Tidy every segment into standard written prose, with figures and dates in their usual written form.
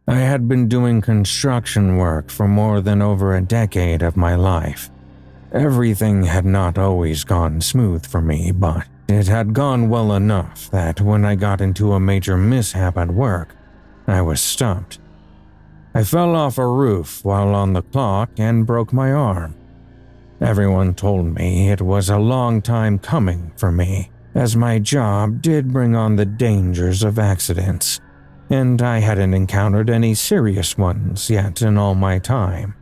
I had been doing construction work for more than over a decade of my life. Everything had not always gone smooth for me, but it had gone well enough that when I got into a major mishap at work, I was stumped. I fell off a roof while on the clock and broke my arm. Everyone told me it was a long time coming for me, as my job did bring on the dangers of accidents, and I hadn't encountered any serious ones yet in all my time.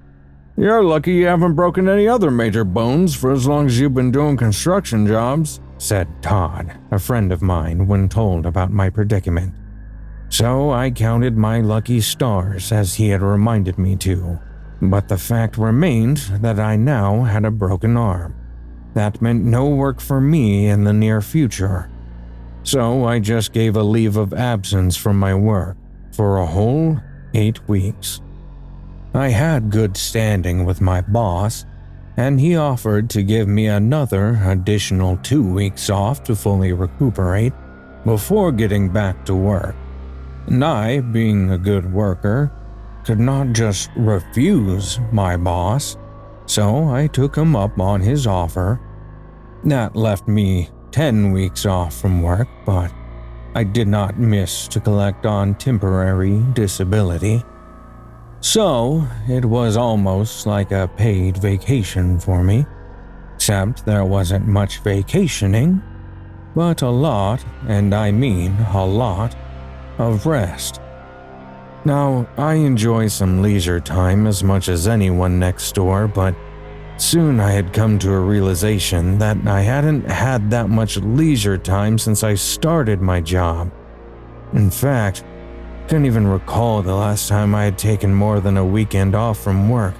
"You're lucky you haven't broken any other major bones for as long as you've been doing construction jobs," said Todd, a friend of mine, when told about my predicament. So I counted my lucky stars as he had reminded me to, but the fact remained that I now had a broken arm. That meant no work for me in the near future. So I just gave a leave of absence from my work for a whole 8 weeks. I had good standing with my boss, and he offered to give me another additional 2 weeks off to fully recuperate before getting back to work. And I, being a good worker, could not just refuse my boss, so I took him up on his offer. That left me 10 weeks off from work, but I did not miss to collect on temporary disability. So it was almost like a paid vacation for me, except there wasn't much vacationing, but a lot, and I mean a lot, of rest. Now, I enjoy some leisure time as much as anyone next door, but soon I had come to a realization that I hadn't had that much leisure time since I started my job. In fact, I couldn't even recall the last time I had taken more than a weekend off from work.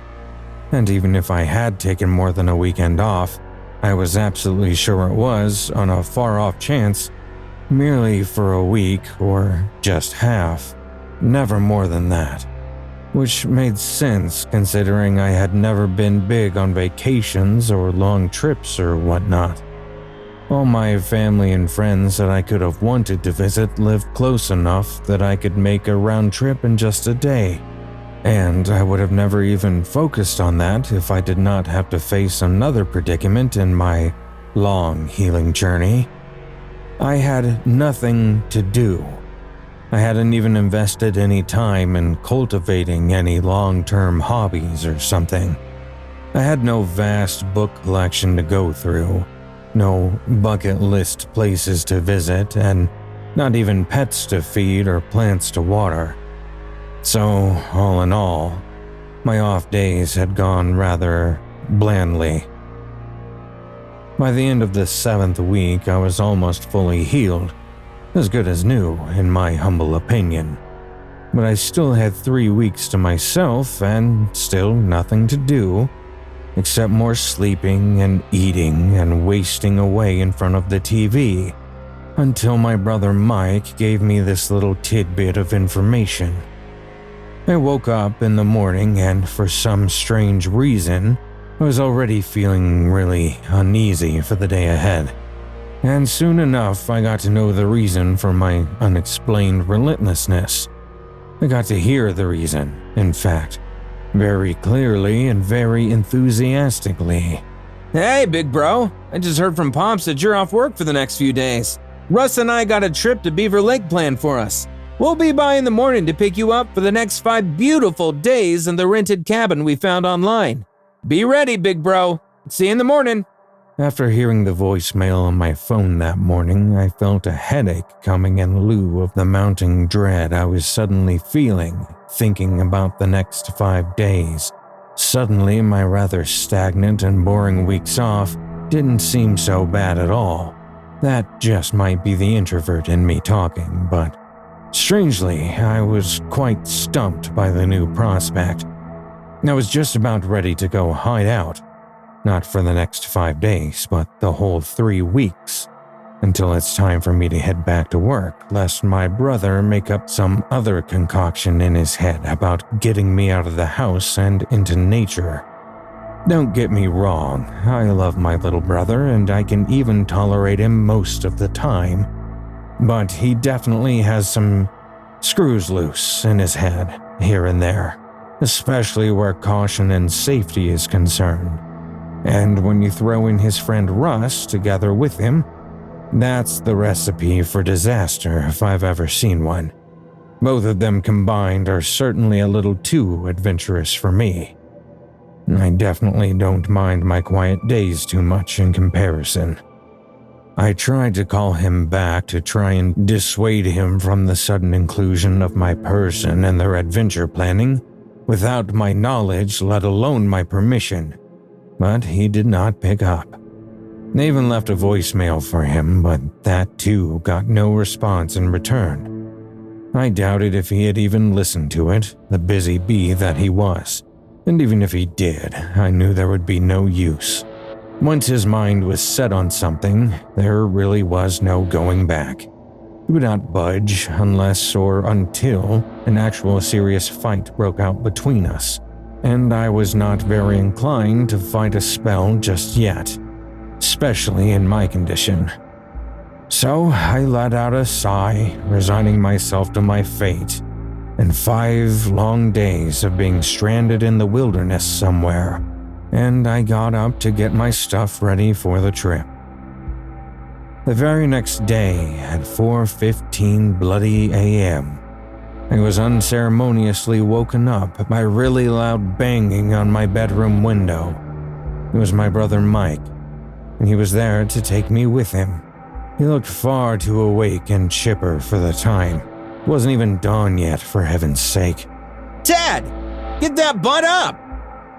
And even if I had taken more than a weekend off, I was absolutely sure it was, on a far-off chance, merely for a week or just half, never more than that. Which made sense considering I had never been big on vacations or long trips or whatnot. All my family and friends that I could have wanted to visit lived close enough that I could make a round trip in just a day. And I would have never even focused on that if I did not have to face another predicament in my long healing journey. I had nothing to do. I hadn't even invested any time in cultivating any long-term hobbies or something. I had no vast book collection to go through, no bucket list places to visit, and not even pets to feed or plants to water. So, all in all, my off days had gone rather blandly. By the end of the 7th week, I was almost fully healed, as good as new, in my humble opinion. But I still had 3 weeks to myself and still nothing to do, except more sleeping and eating and wasting away in front of the TV, until my brother Mike gave me this little tidbit of information. I woke up in the morning and, for some strange reason, I was already feeling really uneasy for the day ahead. And soon enough, I got to know the reason for my unexplained relentlessness. I got to hear the reason, in fact, very clearly and very enthusiastically. "Hey, big bro, I just heard from Pops that you're off work for the next few days. Russ and I got a trip to Beaver Lake planned for us. We'll be by in the morning to pick you up for the next 5 beautiful days in the rented cabin we found online. Be ready, big bro. See you in the morning." After hearing the voicemail on my phone that morning, I felt a headache coming in lieu of the mounting dread I was suddenly feeling, thinking about the next 5 days. Suddenly, my rather stagnant and boring weeks off didn't seem so bad at all. That just might be the introvert in me talking, but strangely, I was quite stumped by the new prospect. I was just about ready to go hide out. Not for the next 5 days, but the whole 3 weeks, until it's time for me to head back to work, lest my brother make up some other concoction in his head about getting me out of the house and into nature. Don't get me wrong, I love my little brother and I can even tolerate him most of the time, but he definitely has some screws loose in his head. here and there, especially where caution and safety is concerned. And when you throw in his friend Russ together with him, that's the recipe for disaster if I've ever seen one. Both of them combined are certainly a little too adventurous for me. I definitely don't mind my quiet days too much in comparison. I tried to call him back to try and dissuade him from the sudden inclusion of my person in their adventure planning, without my knowledge, let alone my permission, but he did not pick up. They even left a voicemail for him, but that too got no response in return. I doubted if he had even listened to it, the busy bee that he was. And even if he did, I knew there would be no use. Once his mind was set on something, there really was no going back. He would not budge unless or until an actual serious fight broke out between us, and I was not very inclined to fight a spell just yet, especially in my condition. So I let out a sigh, resigning myself to my fate, and 5 long days of being stranded in the wilderness somewhere, and I got up to get my stuff ready for the trip. The very next day at 4:15 bloody a.m., I was unceremoniously woken up by really loud banging on my bedroom window. It was my brother Mike, and he was there to take me with him. He looked far too awake and chipper for the time. It wasn't even dawn yet, for heaven's sake. Ted, get that butt up!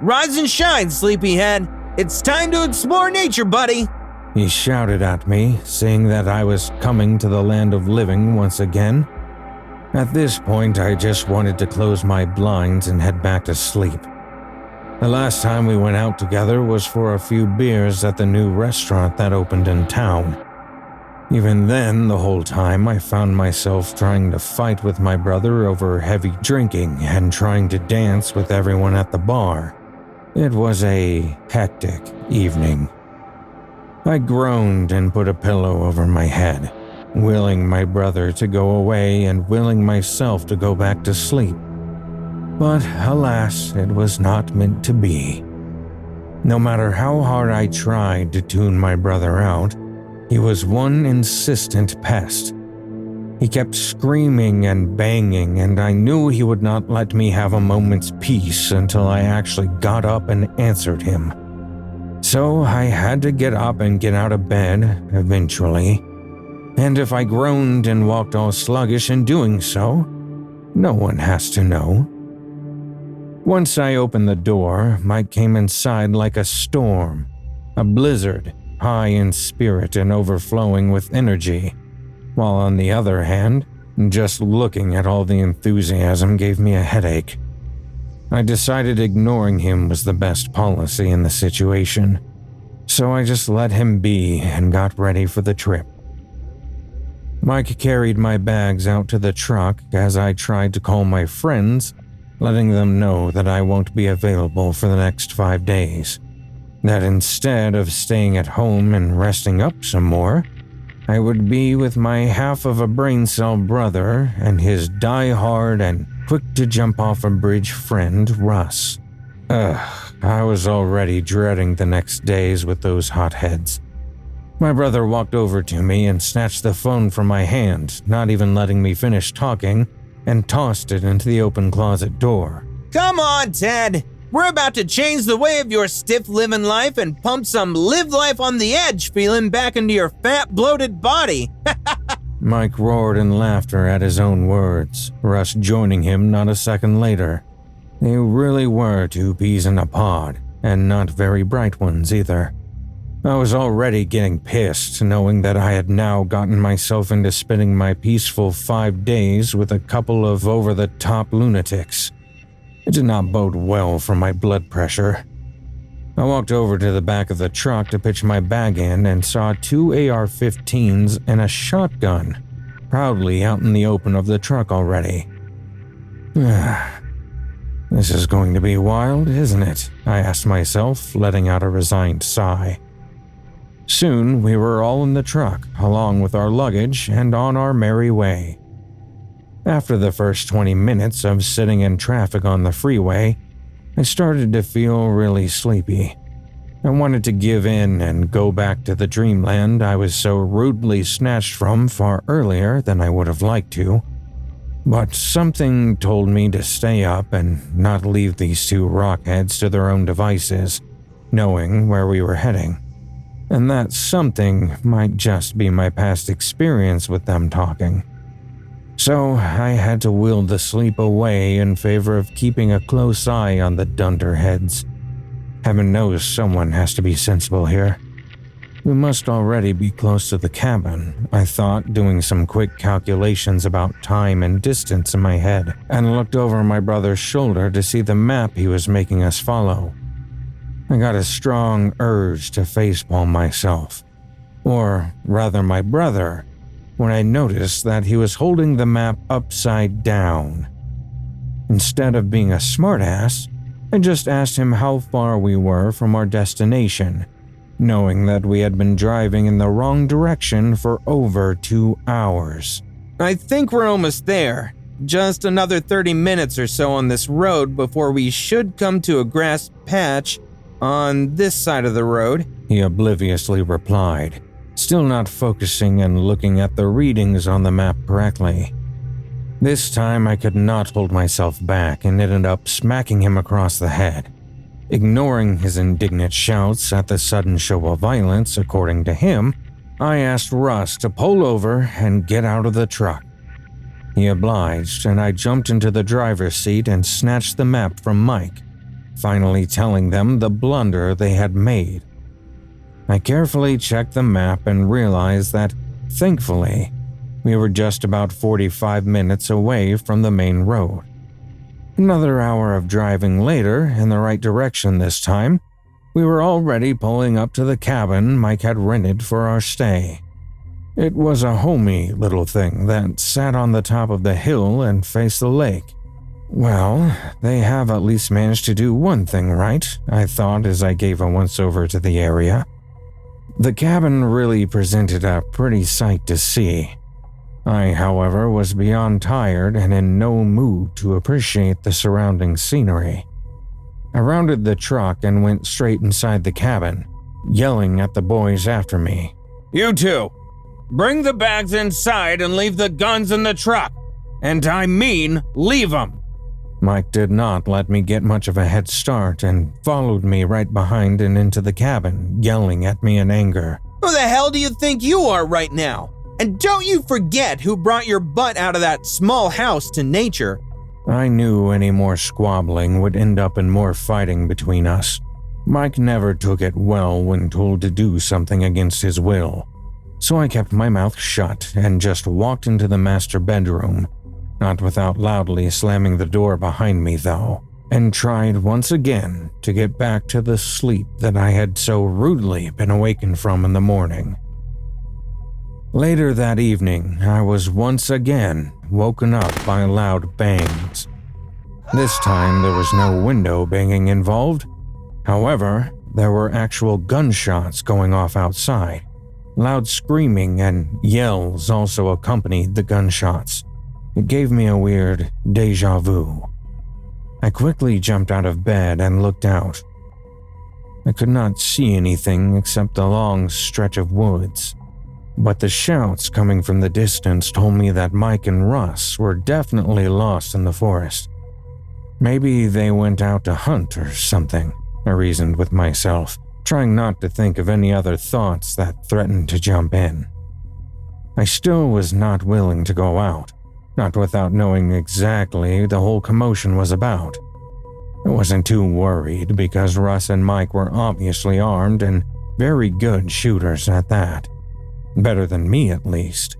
Rise and shine, sleepyhead. It's time to explore nature, buddy. He shouted at me, saying that I was coming to the land of living once again. At this point, I just wanted to close my blinds and head back to sleep. The last time we went out together was for a few beers at the new restaurant that opened in town. Even then, the whole time, I found myself trying to fight with my brother over heavy drinking and trying to dance with everyone at the bar. It was a hectic evening. I groaned and put a pillow over my head, willing my brother to go away and willing myself to go back to sleep. But alas, it was not meant to be. No matter how hard I tried to tune my brother out, he was one insistent pest. He kept screaming and banging, and I knew he would not let me have a moment's peace until I actually got up and answered him. So I had to get up and get out of bed, eventually. And if I groaned and walked all sluggish in doing so, no one has to know. Once I opened the door, Mike came inside like a storm, a blizzard, high in spirit and overflowing with energy, while on the other hand, just looking at all the enthusiasm gave me a headache. I decided ignoring him was the best policy in the situation, so I just let him be and got ready for the trip. Mike carried my bags out to the truck as I tried to call my friends, letting them know that I won't be available for the next 5 days. That instead of staying at home and resting up some more, I would be with my half of a brain cell brother and his die-hard and quick-to-jump-off-a-bridge friend, Russ. I was already dreading the next days with those hotheads. My brother walked over to me and snatched the phone from my hand, not even letting me finish talking, and tossed it into the open closet door. Come on, Ted. We're about to change the way of your stiff living life and pump some live life on the edge feeling back into your fat, bloated body. Mike roared in laughter at his own words, Russ joining him not a second later. They really were 2 peas in a pod, and not very bright ones either. I was already getting pissed, knowing that I had now gotten myself into spending my peaceful 5 days with a couple of over-the-top lunatics. It did not bode well for my blood pressure. I walked over to the back of the truck to pitch my bag in and saw 2 AR-15s and a shotgun, proudly out in the open of the truck already. This is going to be wild, isn't it? I asked myself, letting out a resigned sigh. Soon, we were all in the truck, along with our luggage, and on our merry way. After the first 20 minutes of sitting in traffic on the freeway, I started to feel really sleepy. I wanted to give in and go back to the dreamland I was so rudely snatched from far earlier than I would have liked to. But something told me to stay up and not leave these two rockheads to their own devices, knowing where we were heading. And that something might just be my past experience with them talking. So I had to will the sleep away in favor of keeping a close eye on the dunderheads. Heaven knows someone has to be sensible here. We must already be close to the cabin, I thought, doing some quick calculations about time and distance in my head, and looked over my brother's shoulder to see the map he was making us follow. I got a strong urge to facepalm myself, or rather my brother, when I noticed that he was holding the map upside down. Instead of being a smartass, I just asked him how far we were from our destination, knowing that we had been driving in the wrong direction for over 2 hours. I think we're almost there. Just another 30 minutes or so on this road before we should come to a grass patch on this side of the road, he obliviously replied, still not focusing and looking at the readings on the map correctly. This time I could not hold myself back and ended up smacking him across the head. Ignoring his indignant shouts at the sudden show of violence, according to him, I asked Russ to pull over and get out of the truck. He obliged, and I jumped into the driver's seat and snatched the map from Mike, finally telling them the blunder they had made. I carefully checked the map and realized that, thankfully, we were just about 45 minutes away from the main road. Another hour of driving later, in the right direction this time, we were already pulling up to the cabin Mike had rented for our stay. It was a homey little thing that sat on the top of the hill and faced the lake. Well, they have at least managed to do one thing right, I thought as I gave a once-over to the area. The cabin really presented a pretty sight to see. I, however, was beyond tired and in no mood to appreciate the surrounding scenery. I rounded the truck and went straight inside the cabin, yelling at the boys after me. "You two, bring the bags inside and leave the guns in the truck. And I mean, leave them." Mike did not let me get much of a head start and followed me right behind and into the cabin, yelling at me in anger. "Who the hell do you think you are right now? And don't you forget who brought your butt out of that small house to nature." I knew any more squabbling would end up in more fighting between us. Mike never took it well when told to do something against his will, so I kept my mouth shut and just walked into the master bedroom, not without loudly slamming the door behind me though, and tried once again to get back to the sleep that I had so rudely been awakened from in the morning. Later that evening, I was once again woken up by loud bangs. This time there was no window banging involved. However, there were actual gunshots going off outside. Loud screaming and yells also accompanied the gunshots. It gave me a weird déjà vu. I quickly jumped out of bed and looked out. I could not see anything except a long stretch of woods. But the shouts coming from the distance told me that Mike and Russ were definitely lost in the forest. Maybe they went out to hunt or something, I reasoned with myself, trying not to think of any other thoughts that threatened to jump in. I still was not willing to go out, not without knowing exactly the whole commotion was about. I wasn't too worried because Russ and Mike were obviously armed and very good shooters at that. Better than me, at least.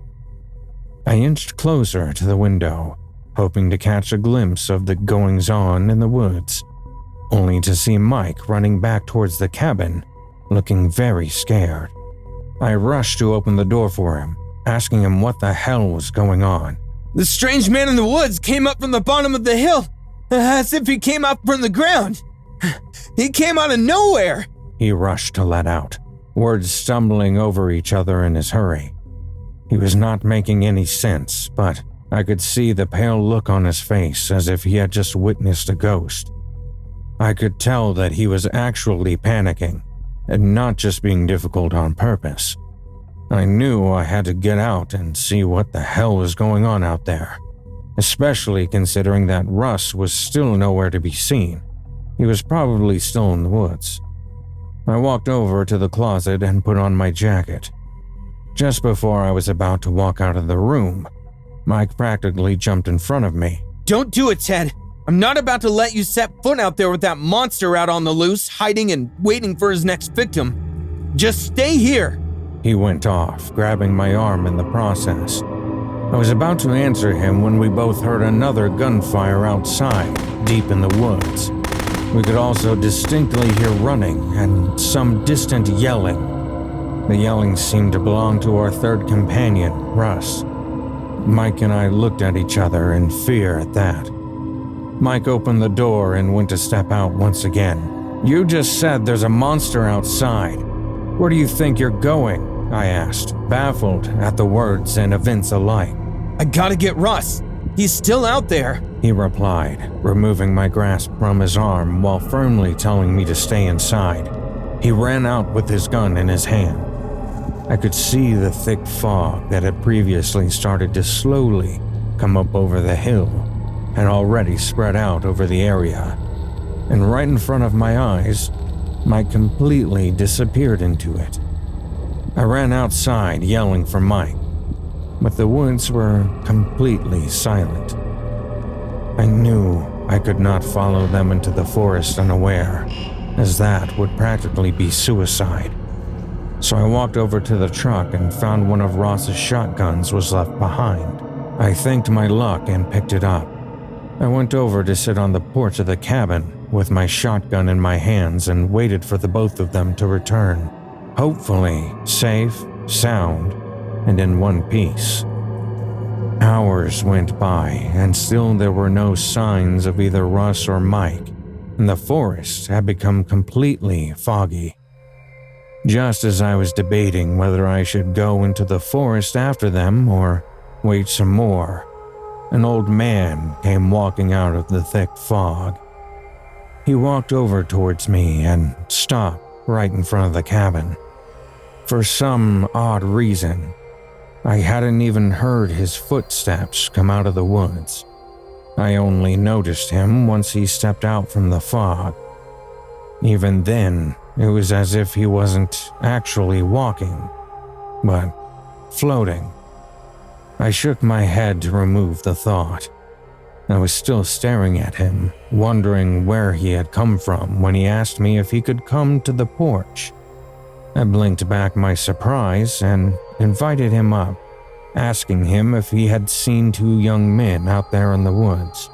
I inched closer to the window, hoping to catch a glimpse of the goings-on in the woods, only to see Mike running back towards the cabin, looking very scared. I rushed to open the door for him, asking him what the hell was going on. "The strange man in the woods came up from the bottom of the hill, as if he came up from the ground. He came out of nowhere," he rushed to let out, words stumbling over each other in his hurry. He was not making any sense, but I could see the pale look on his face as if he had just witnessed a ghost. I could tell that he was actually panicking and not just being difficult on purpose. I knew I had to get out and see what the hell was going on out there, especially considering that Russ was still nowhere to be seen. He was probably still in the woods. I walked over to the closet and put on my jacket. Just before I was about to walk out of the room, Mike practically jumped in front of me. Don't do it, Ted. I'm not about to let you set foot out there with that monster out on the loose, hiding and waiting for his next victim. Just stay here. He went off, grabbing my arm in the process. I was about to answer him when we both heard another gunfire outside, deep in the woods. We could also distinctly hear running and some distant yelling. The yelling seemed to belong to our third companion, Russ. Mike and I looked at each other in fear at that. Mike opened the door and went to step out once again. You just said there's a monster outside. Where do you think you're going? I asked, baffled at the words and events alike. I gotta get Russ. He's still out there, he replied, removing my grasp from his arm while firmly telling me to stay inside. He ran out with his gun in his hand. I could see the thick fog that had previously started to slowly come up over the hill and already spread out over the area. And right in front of my eyes, Mike completely disappeared into it. I ran outside yelling for Mike, but the woods were completely silent. I knew I could not follow them into the forest unaware, as that would practically be suicide. So I walked over to the truck and found one of Ross's shotguns was left behind. I thanked my luck and picked it up. I went over to sit on the porch of the cabin with my shotgun in my hands and waited for the both of them to return. Hopefully safe, sound, and in one piece. Hours went by and still there were no signs of either Russ or Mike, and the forest had become completely foggy. Just as I was debating whether I should go into the forest after them or wait some more, an old man came walking out of the thick fog. He walked over towards me and stopped right in front of the cabin. For some odd reason, I hadn't even heard his footsteps come out of the woods. I only noticed him once he stepped out from the fog. Even then, it was as if he wasn't actually walking, but floating. I shook my head to remove the thought. I was still staring at him, wondering where he had come from when he asked me if he could come to the porch. I blinked back my surprise and invited him up, asking him if he had seen two young men out there in the woods.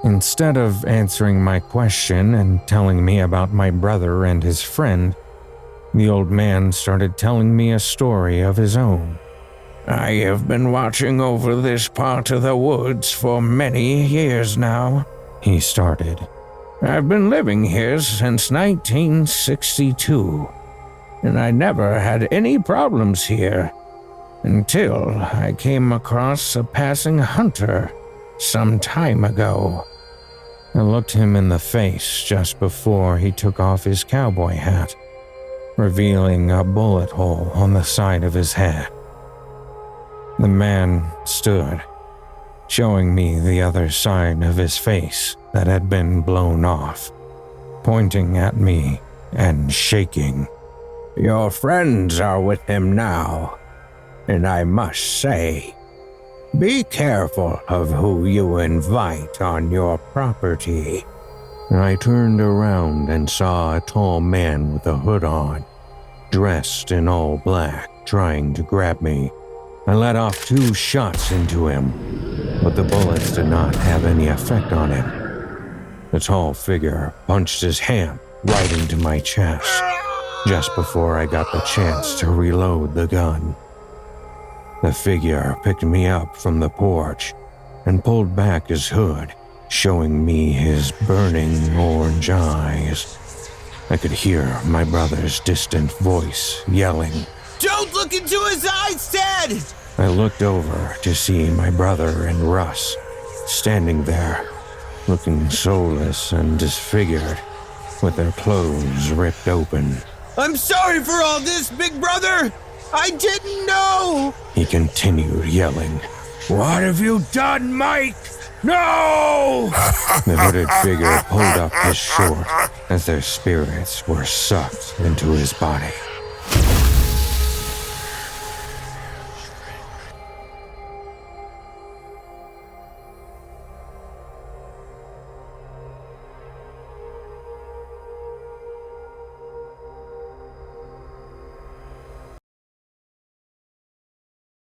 Instead of answering my question and telling me about my brother and his friend, the old man started telling me a story of his own. I have been watching over this part of the woods for many years now, he started. I've been living here since 1962, and I never had any problems here until I came across a passing hunter some time ago. I looked him in the face just before he took off his cowboy hat, revealing a bullet hole on the side of his head. The man stood, showing me the other side of his face that had been blown off, pointing at me and shaking. Your friends are with him now, and I must say, be careful of who you invite on your property. I turned around and saw a tall man with a hood on, dressed in all black, trying to grab me. I let off 2 shots into him, but the bullets did not have any effect on him. The tall figure punched his hand right into my chest, just before I got the chance to reload the gun. The figure picked me up from the porch and pulled back his hood, showing me his burning orange eyes. I could hear my brother's distant voice yelling, Don't look into his eyes, Ted! I looked over to see my brother and Russ standing there, looking soulless and disfigured, with their clothes ripped open. I'm sorry for all this, big brother! I didn't know! He continued yelling. What have you done, Mike? No! The hooded figure pulled up his short as their spirits were sucked into his body.